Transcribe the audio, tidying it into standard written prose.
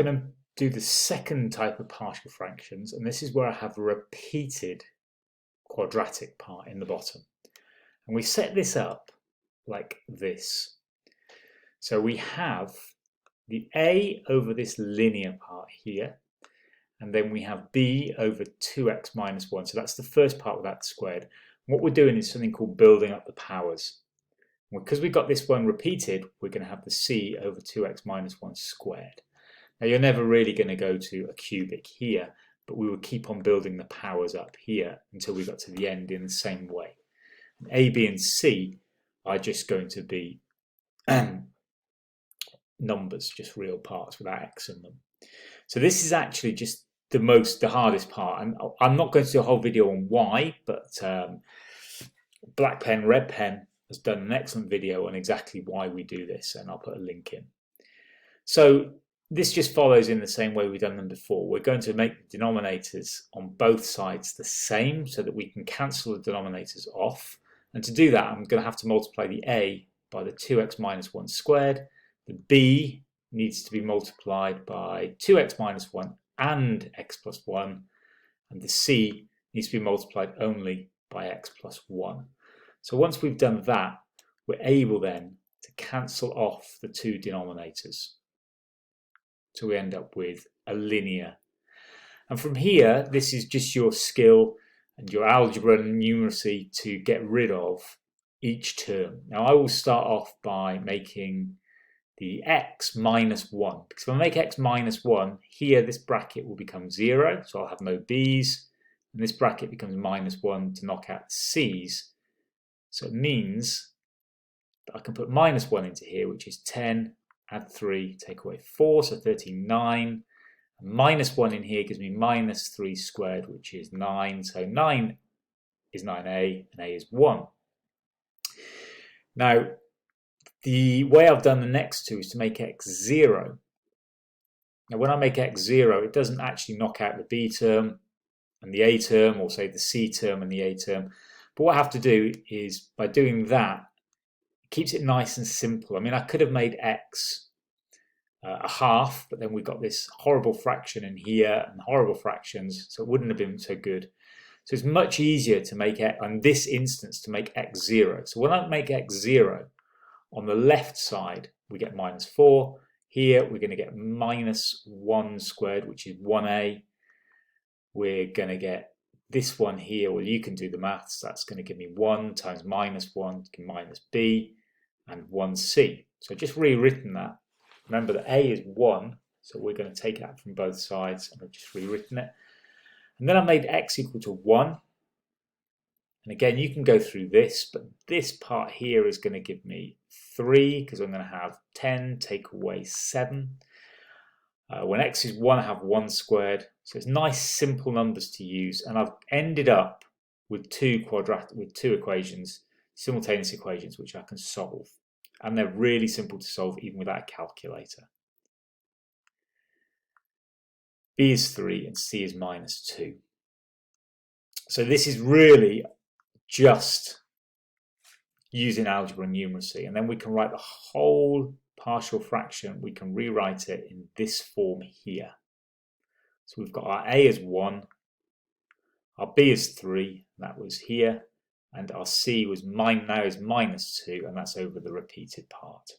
going to do the second type of partial fractions, and this is where I have a repeated quadratic part in the bottom. And we set this up like this. So we have the a over this linear part here, and then we have b over 2x minus 1. So that's the first part without the squared. What we're doing is something called building up the powers. Because we've got this one repeated, we're going to have the c over 2x minus 1 squared. Now you're never really going to go to a cubic here, but we will keep on building the powers up here until we got to the end in the same way. A, B and C are just going to be numbers, just real parts without x in them. So this is actually just the hardest part, and I'm not going to do a whole video on why, but Black Pen, Red Pen has done an excellent video on exactly why we do this, and I'll put a link in. So this just follows in the same way we've done them before. We're going to make the denominators on both sides the same so that we can cancel the denominators off. And to do that, I'm going to have to multiply the a by the 2x minus 1 squared. The b needs to be multiplied by 2x minus 1 and x plus 1. And the c needs to be multiplied only by x plus 1. So once we've done that, we're able then to cancel off the two denominators. So we end up with a linear. And from here, this is just your skill and your algebra and numeracy to get rid of each term. Now I will start off by making the x minus 1. Because if I make x minus 1, here this bracket will become 0, so I'll have no b's. And this bracket becomes minus 1 to knock out the c's. So it means that I can put minus 1 into here, which is 10. Add 3, take away 4, so 39. And minus 1 in here gives me minus 3 squared, which is 9. So 9 is 9a, and a is 1. Now, the way I've done the next two is to make x 0. Now, when I make x 0, it doesn't actually knock out the b term and the a term, or say the c term and the a term. But what I have to do is, by doing that, keeps it nice and simple. I mean, I could have made x a half, but then we got this horrible fraction in here and horrible fractions, so it wouldn't have been so good. So it's much easier to make x, in this instance, to make x 0. So when I make x 0, on the left side, we get minus 4. Here, we're going to get minus 1 squared, which is 1a. We're going to get this one here, well, you can do the maths. That's going to give me 1 times minus 1, minus b, and 1c. So just rewritten that. Remember that a is 1, so we're going to take that from both sides, and I've just rewritten it. And then I made x equal to 1. And again, you can go through this, but this part here is going to give me 3, because I'm going to have 10 take away 7. When x is 1, I have 1 squared. So it's nice, simple numbers to use. And I've ended up with two equations, simultaneous equations, which I can solve. And they're really simple to solve, even without a calculator. B is 3 and C is minus 2. So this is really just using algebra and numeracy. And then we can write the whole partial fraction. We can rewrite it in this form here. So we've got our a as 1, our b is 3, that was here, and our c was now is minus 2, and that's over the repeated part.